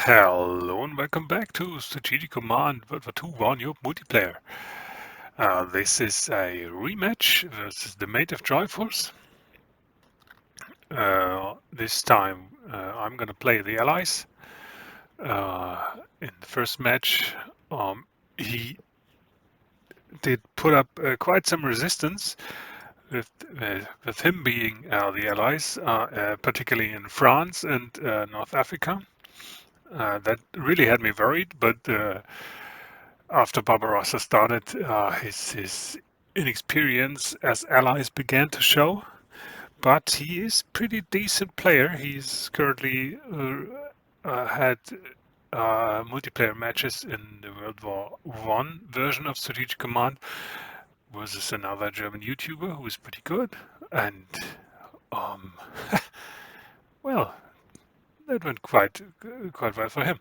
Hello and welcome back to Strategic Command World War II War Europe multiplayer. This is a rematch versus the Mate of Triforce. This time I'm gonna play the Allies. In the first match, he did put up quite some resistance with him being the Allies, particularly in France and North Africa. That really had me worried, but after Barbarossa started, his inexperience as allies began to show. But he is pretty decent player. He's currently had multiplayer matches in the World War One version of Strategic Command versus another German YouTuber who is pretty good. And um, well, that went quite well for him.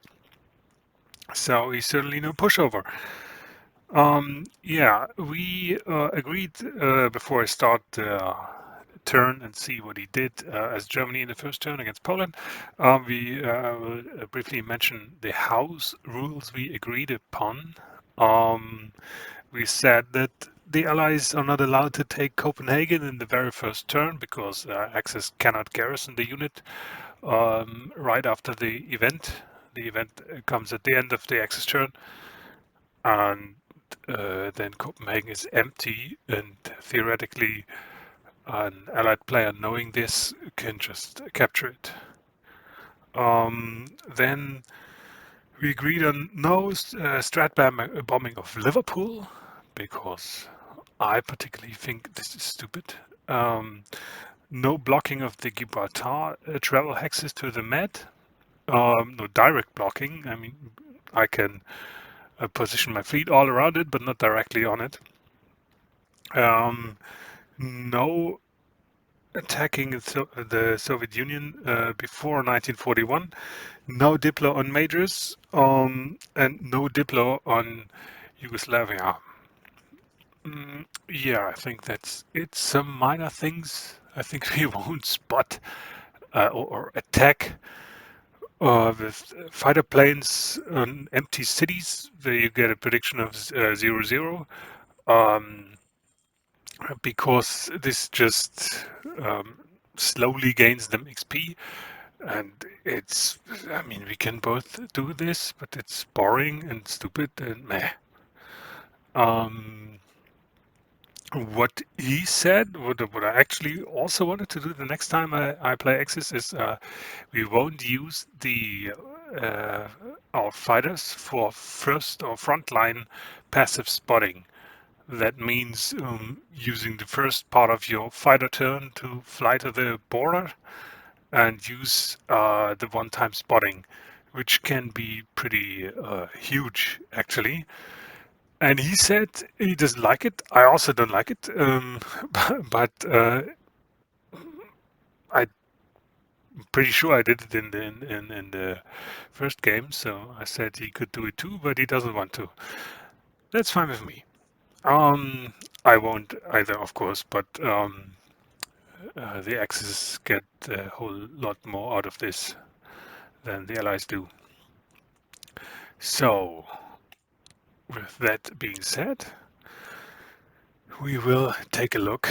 So he's certainly no pushover. Yeah, we agreed before I start the turn and see what he did as Germany in the first turn against Poland. We will briefly mention the house rules we agreed upon. We said that the Allies are not allowed to take Copenhagen in the very first turn because Axis cannot garrison the unit right after the event. The event comes at the end of the Axis turn, and then Copenhagen is empty, and theoretically an allied player knowing this can just capture it. Then we agreed on no strat bombing of Liverpool because I particularly think this is stupid. No blocking of the Gibraltar travel hexes to the Med. No direct blocking. I mean, I can position my fleet all around it, but not directly on it. No attacking the Soviet Union before 1941, no Diplo on majors, and no Diplo on Yugoslavia. Yeah, I think that's it. Some minor things I think we won't spot or attack with fighter planes on empty cities where you get a prediction of 0-0. Because this just slowly gains them XP, and it's, I mean, we can both do this, but it's boring and stupid and meh. Um, what he said, what I actually also wanted to do the next time I play Axis is we won't use the our fighters for first or frontline passive spotting. That means using the first part of your fighter turn to fly to the border and use the one-time spotting, which can be pretty huge, actually. And he said he doesn't like it. I also don't like it, but I'm pretty sure I did it in the first game. So I said he could do it too, but he doesn't want to. That's fine with me. I won't either, of course, but the Axis get a whole lot more out of this than the Allies do. So, with that being said, we will take a look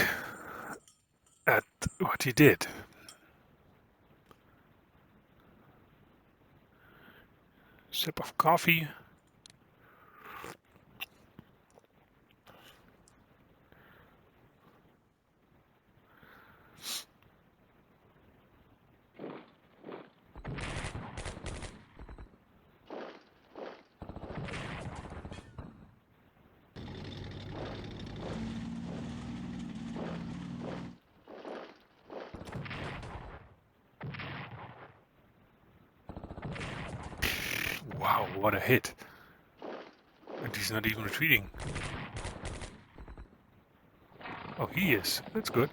at what he did. Sip of coffee. Wow, what a hit. And he's not even retreating. Oh, he is. That's good.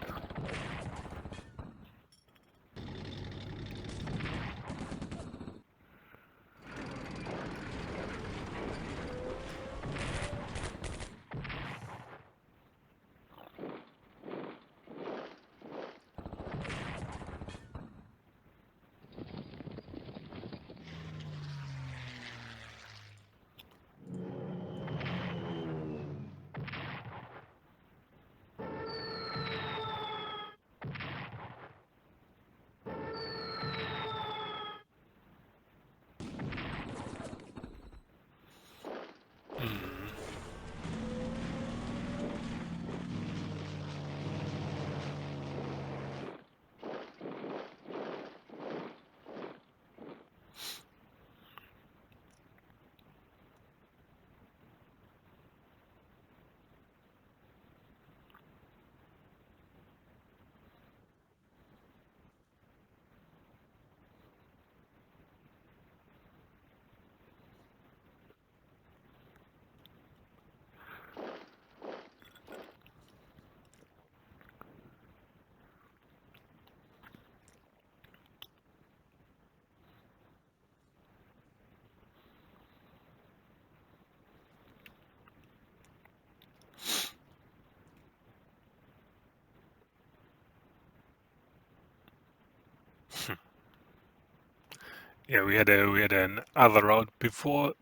Yeah, we had an other route before,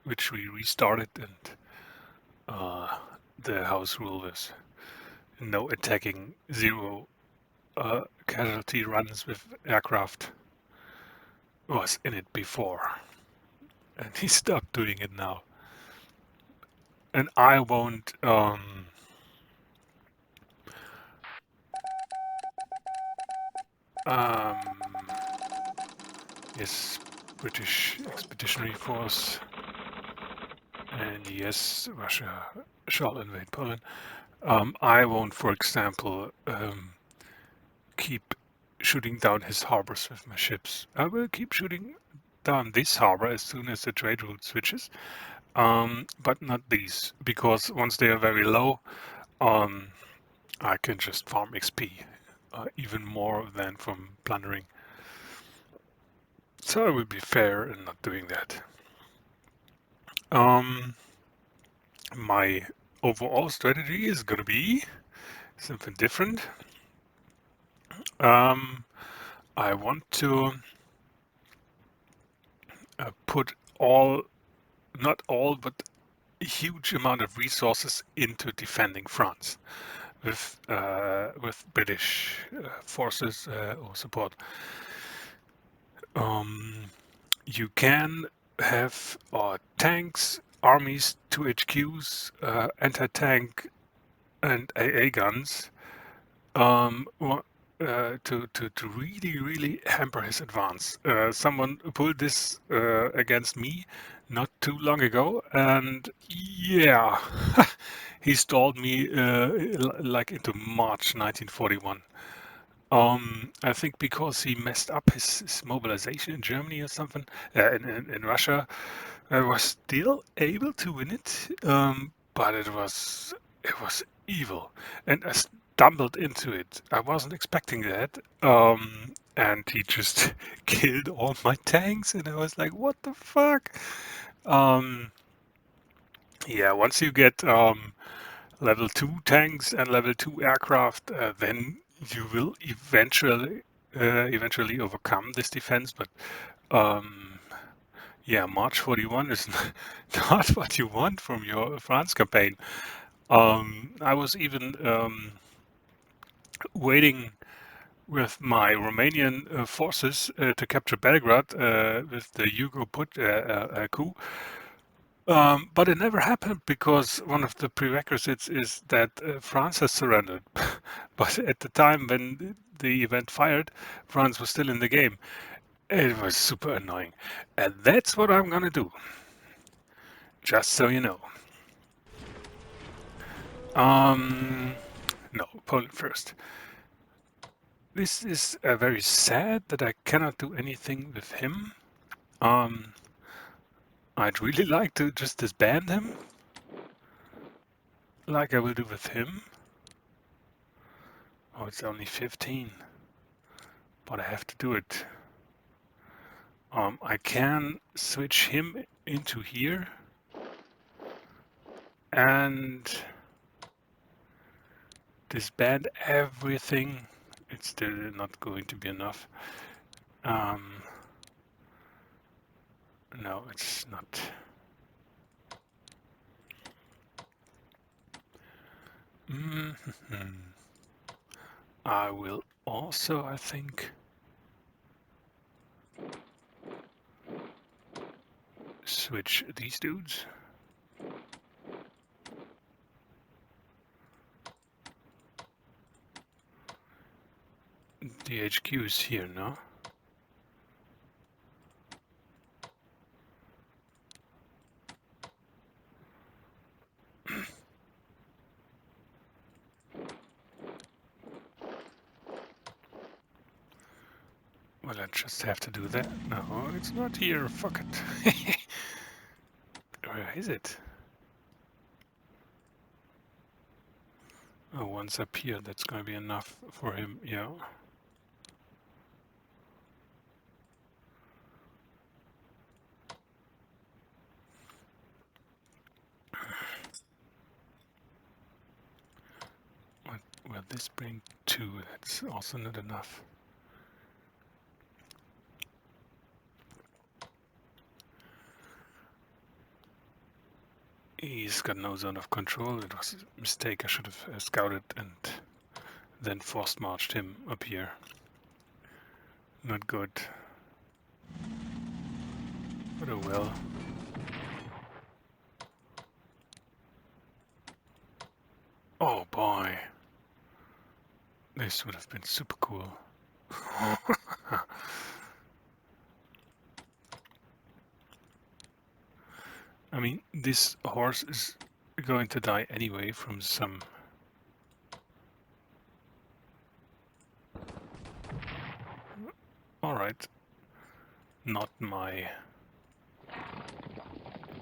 which we restarted, and the house rule was no attacking, zero casualty runs with aircraft was in it before, and he stopped doing it now. And I won't. Um, yes, British Expeditionary Force, and yes, Russia shall invade Poland. I won't, for example, keep shooting down his harbors with my ships. I will keep shooting down this harbor as soon as the trade route switches, but not these, because once they are very low, I can just farm XP, even more than from plundering. So I will be fair in not doing that. My overall strategy is gonna be something different. I want to put not all, but a huge amount of resources into defending France with British forces or support. You can have tanks, armies, 2 HQs, anti-tank, and AA guns to really hamper his advance. Someone pulled this against me not too long ago, and yeah, he stalled me like into March 1941. I think because he messed up his mobilization in Germany or something, in Russia, I was still able to win it, but it was evil, and I stumbled into it. I wasn't expecting that, and he just killed all my tanks, and I was like, "What the fuck?" Um, yeah, once you get level 2 tanks and level 2 aircraft, then you will eventually overcome this defense. But um, yeah, March 41 is not what you want from your France campaign. I was even waiting with my Romanian forces to capture Belgrade with the Hugo Put coup. But it never happened because one of the prerequisites is that France has surrendered. But at the time when the event fired, France was still in the game. It was super annoying. And that's what I'm gonna do. Just so you know. No, Poland first. This is very sad that I cannot do anything with him. Um, I'd really like to just disband him, like I will do with him. Oh, it's only 15, but I have to do it. I can switch him into here and disband everything. It's still not going to be enough. No, it's not. I will also, I think, switch these dudes. The HQ is here now. Well, I just have to do that. No, it's not here. Fuck it. Where is it? Oh, one's up here. That's gonna be enough for him. Yeah. What will this bring? 2. That's also not enough. He's got no zone of control. It was a mistake. I should have scouted and then forced marched him up here. Not good. But oh well. Oh boy. This would have been super cool. I mean, this horse is going to die anyway from some... Alright. Not my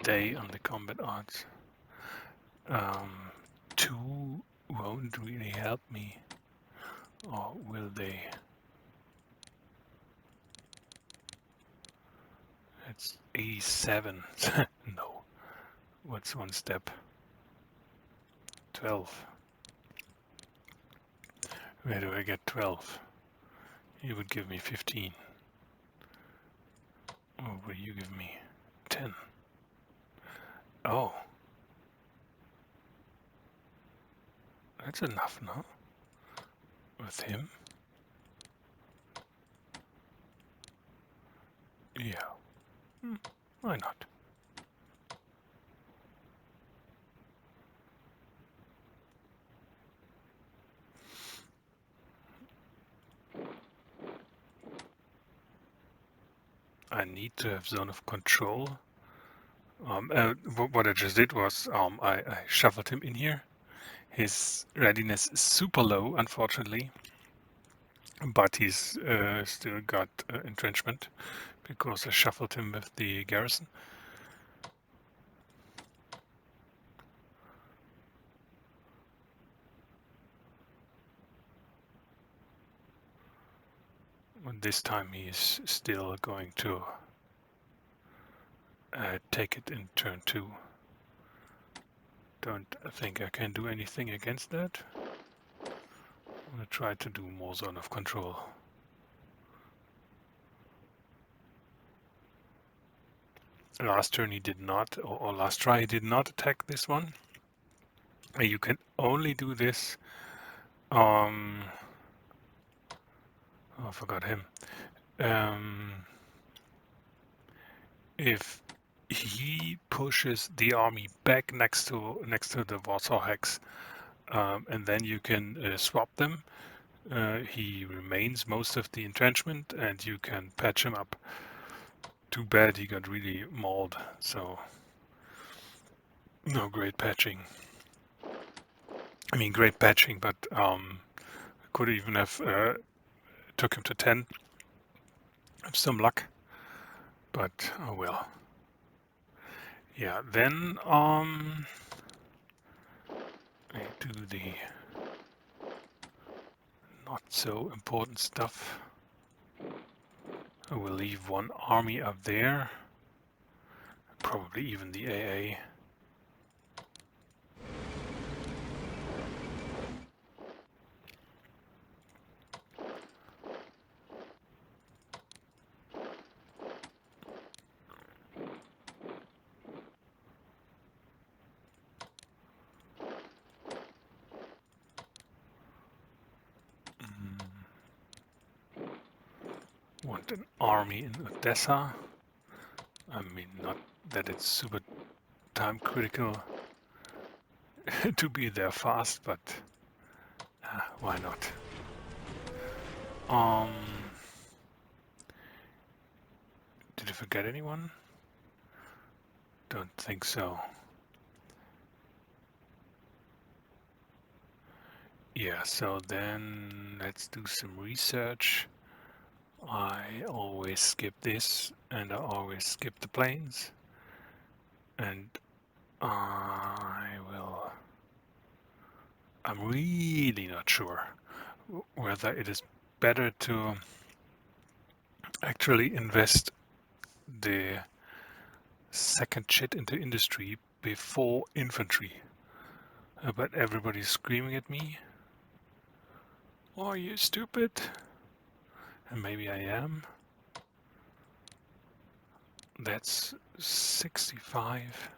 day on the combat odds. 2 won't really help me. Or will they? It's 87. No. What's one step? 12. Where do I get 12? You would give me 15. Or will you give me 10? Oh. That's enough, no? With him? Yeah. Why not? I need to have zone of control. What I just did was I shuffled him in here. His readiness is super low, unfortunately, but he's still got entrenchment because I shuffled him with the garrison. And this time he is still going to take it in turn 2. Don't think I can do anything against that. I'm going to try to do more zone of control. Last turn he did not, or last try he did not attack this one. You can only do this. Oh, I forgot him. If he pushes the army back next to the Warsaw Hex, and then you can swap them. He remains most of the entrenchment, and you can patch him up. Too bad he got really mauled, so no great patching. I mean, great patching, but could even have took him to 10. Have some luck, but oh well. Yeah, then I do the not so important stuff. I will leave one army up there, probably even the AA. Want an army in Odessa. I mean, not that it's super time critical to be there fast, but why not? Did I forget anyone? Don't think so. Yeah, so then let's do some research. I always skip this, and I always skip the planes. And I'm really not sure whether it is better to actually invest the second chit into industry before infantry. But everybody's screaming at me. Oh, are you stupid? And maybe I am. That's 65.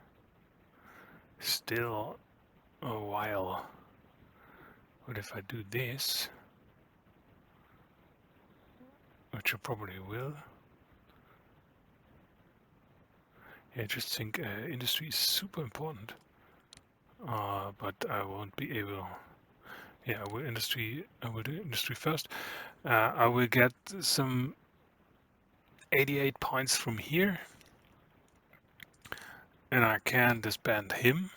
still a while. But if I do this, which I probably will, I just think industry is super important. But I won't be able. Yeah, I will do industry first. I will get some 88 points from here, and I can disband him.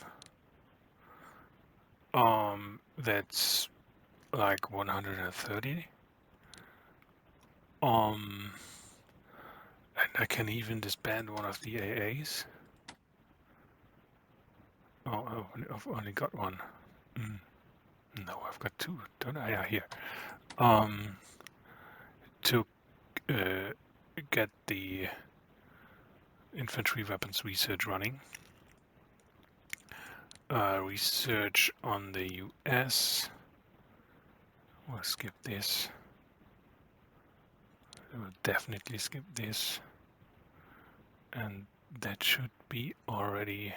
That's like 130. And I can even disband one of the AAs. Oh, I've only got one. No, I've got two, don't I? Yeah, here. To get the infantry weapons research running. Research on the US. We'll skip this. We'll definitely skip this. And that should be already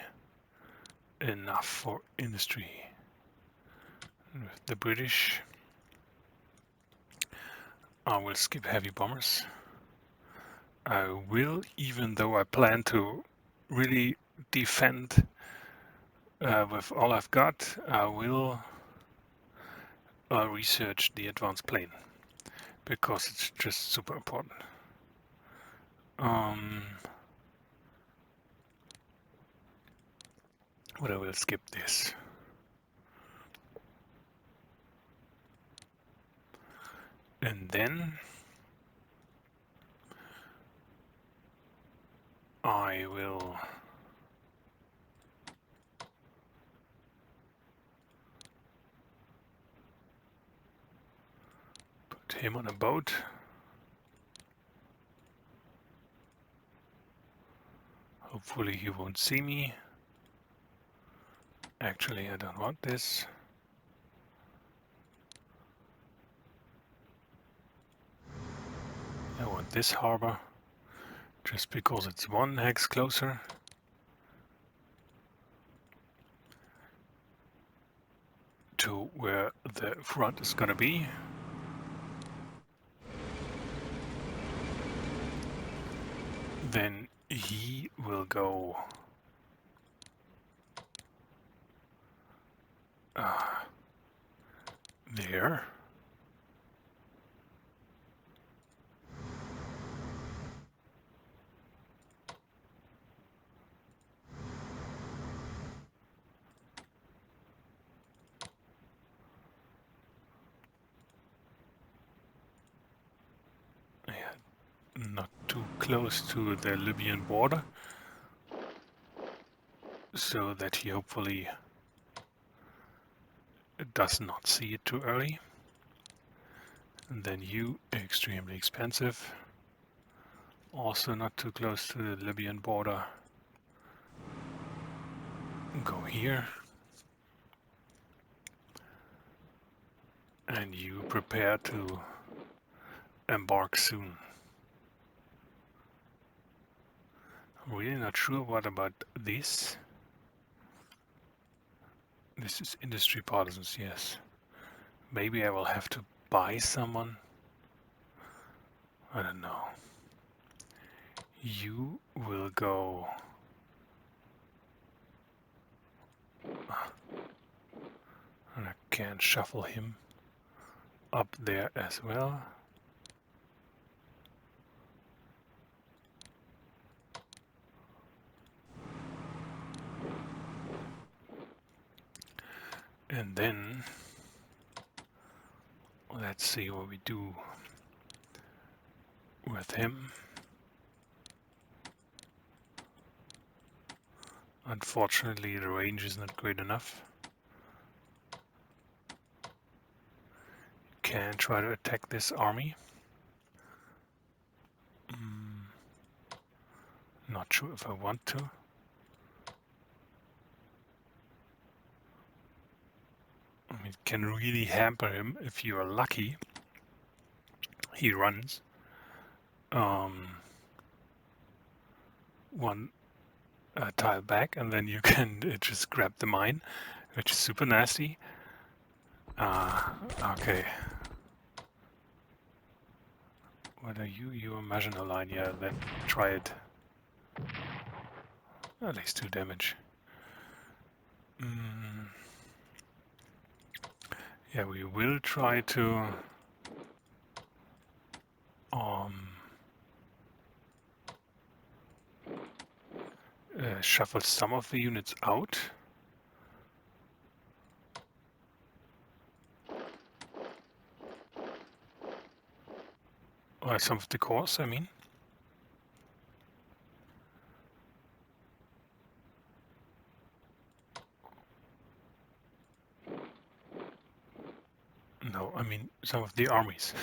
enough for industry. The British, I will skip heavy bombers. I will, even though I plan to really defend with all I've got, I will research the advanced plane because it's just super important. But I will skip this. And then I will put him on a boat. Hopefully he won't see me. Actually, I don't want this. I want this harbor, just because it's one hex closer. To where the front is gonna be. Then he will go there. Not too close to the Libyan border, so that he hopefully does not see it too early. And then you, extremely expensive. Also not too close to the Libyan border. Go here. And you prepare to embark soon. I'm really not sure what about this. This is industry partisans, yes. Maybe I will have to buy someone. I don't know. You will go. And I can shuffle him up there as well. And then let's see what we do with him. Unfortunately, the range is not great enough. Can try to attack this army. Not sure if I want to. I mean, it can really hamper him if you are lucky. He runs one a tile back, and then you can just grab the mine, which is super nasty. Okay. What are you? You imagine a line, yeah, then try it. At least 2 damage. Yeah, we will try to shuffle some of the units out. Or some of the cores, I mean. No, I mean some of the armies.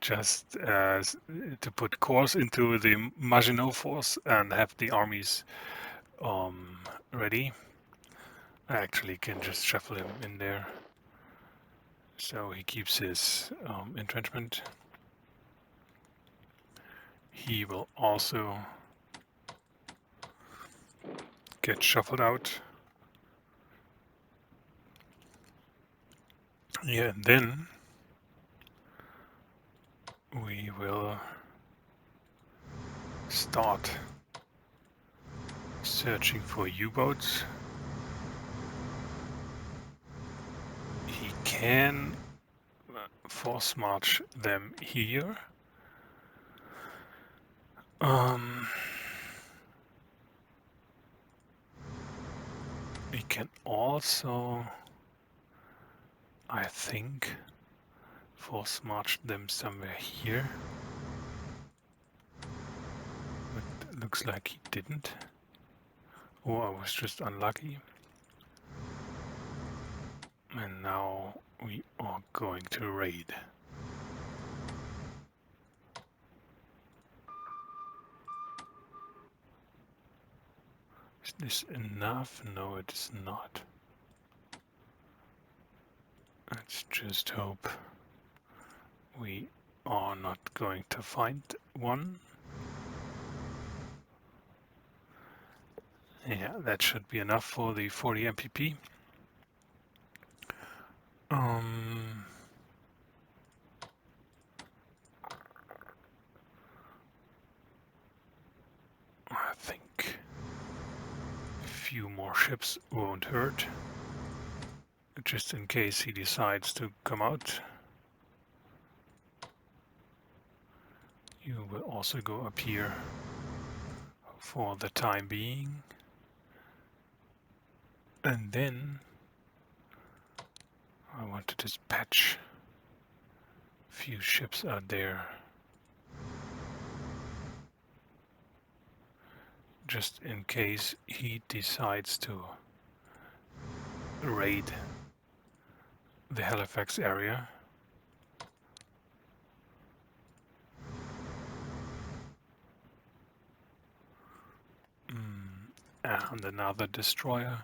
Just to put cores into the Maginot Force and have the armies ready. I actually can just shuffle him in there, so he keeps his entrenchment. He will also get shuffled out. Yeah, and then we will start searching for U-boats. He can force march them here. We can also, I think, force march them somewhere here. But it looks like he didn't. Or I was just unlucky. And now we are going to raid. Is this enough? No, it is not. Let's just hope we are not going to find one. Yeah, that should be enough for the 40 MPP. I think a few more ships won't hurt, just in case he decides to come out. You will also go up here for the time being. And then I want to dispatch a few ships out there. Just in case he decides to raid the Halifax area. And another destroyer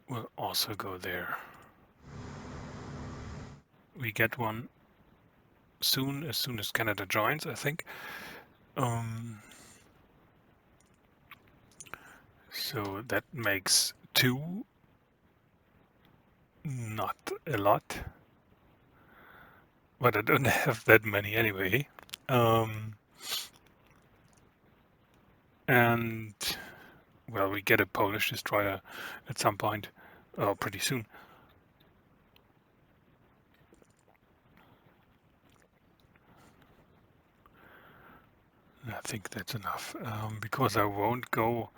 will also go there. We get one soon, as soon as Canada joins, I think. So that makes 2, not a lot, but I don't have that many anyway. And well, we get a Polish destroyer at some point, pretty soon. I think that's enough, because I won't go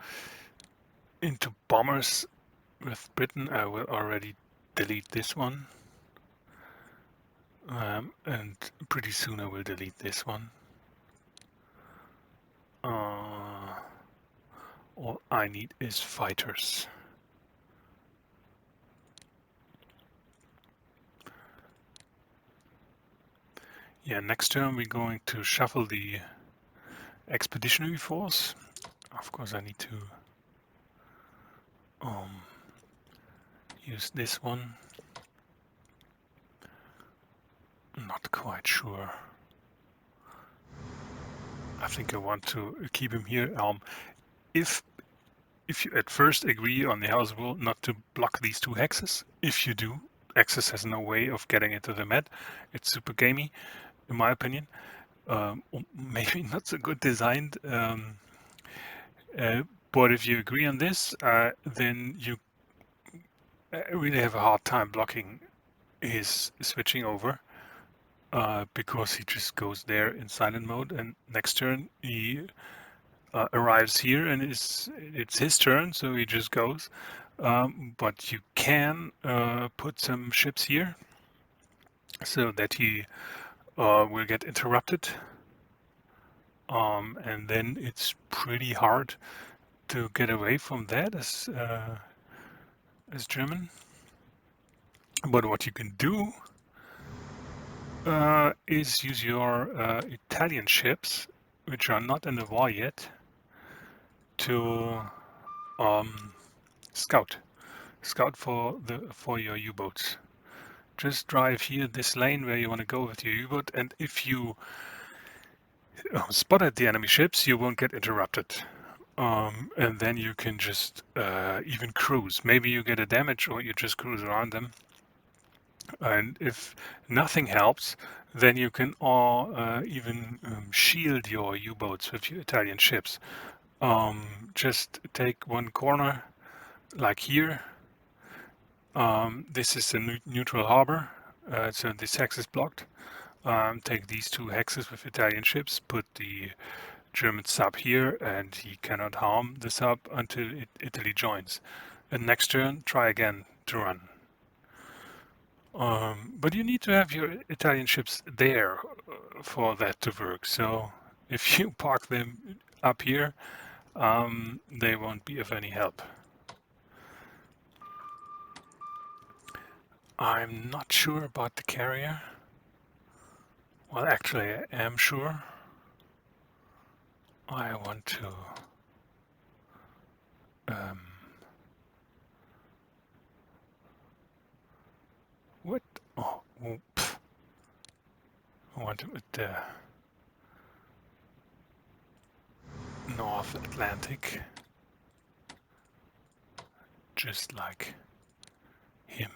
into bombers with Britain. I will already delete this one, and pretty soon I will delete this one. All I need is fighters. Yeah, next turn we're going to shuffle the expeditionary force. Of course I need to use this one. Not quite sure. I think I want to keep him here. If you at first agree on the house rule not to block these 2 hexes, if you do, Axis has no way of getting into the med. It's super gamey, in my opinion. Maybe not so good designed. But if you agree on this, then you really have a hard time blocking his switching over, because he just goes there in silent mode, and next turn he arrives here and it's his turn, so he just goes. But you can put some ships here so that he will get interrupted, and then it's pretty hard to get away from that as German. But what you can do is use your Italian ships, which are not in the war yet, to scout for your U-boats. Just drive here this lane where you want to go with your U-boat, and if you spotted the enemy ships, you won't get interrupted. And then you can just even cruise. Maybe you get a damage or you just cruise around them. And if nothing helps, then you can even shield your U-boats with your Italian ships. Just take one corner, like here. This is a neutral harbor, so this hex is blocked. Take these 2 hexes with Italian ships, put the German sub here, and he cannot harm the sub until Italy joins. And next turn, try again to run. But you need to have your Italian ships there for that to work. So if you park them up here, they won't be of any help. I'm not sure about the carrier. Well, actually, I am sure. I want to what? Oh, pff. I want to with the North Atlantic, just like him.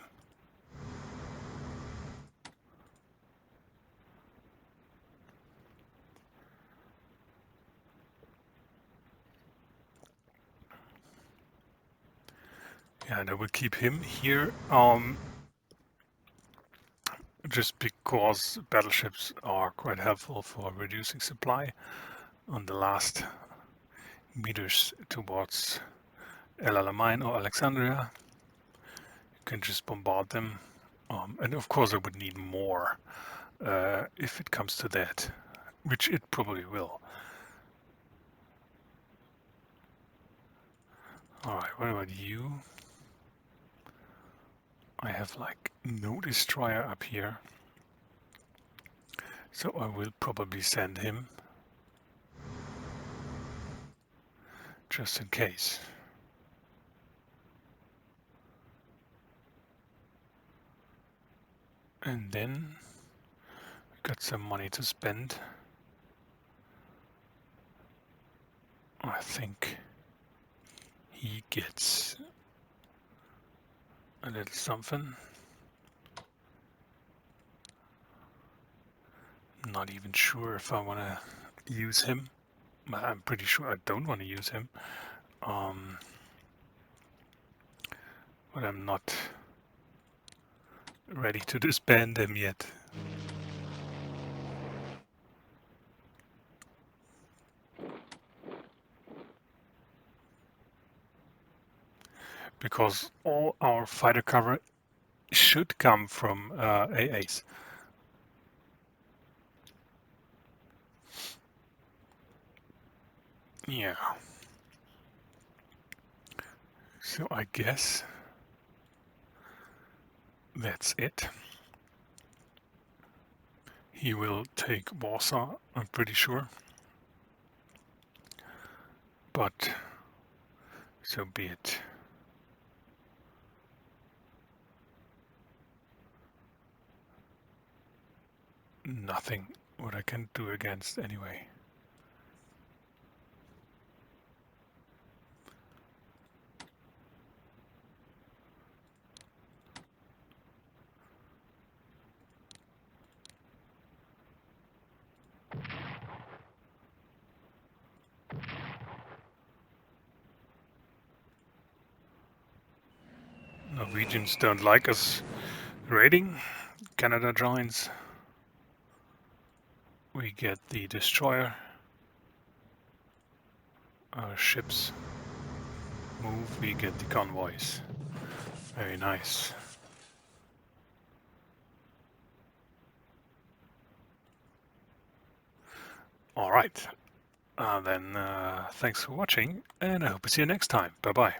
Yeah, and I will keep him here. Just because battleships are quite helpful for reducing supply on the last meters towards El Alamein or Alexandria. You can just bombard them. And of course I would need more if it comes to that, which it probably will. Alright, what about you? I have like no destroyer up here, so I will probably send him just in case. And then we got some money to spend. I think he gets a little something. Not even sure if I want to use him. I'm pretty sure I don't want to use him. But I'm not ready to disband him yet. Because all our fighter cover should come from AAs. Yeah. So I guess that's it. He will take Warsaw, I'm pretty sure. But so be it. Nothing what I can do against anyway. Norwegians don't like us raiding. Canada joins. We get the destroyer. Our ships move, we get the convoys. Very nice. All right. Then thanks for watching, and I hope to see you next time. Bye-bye.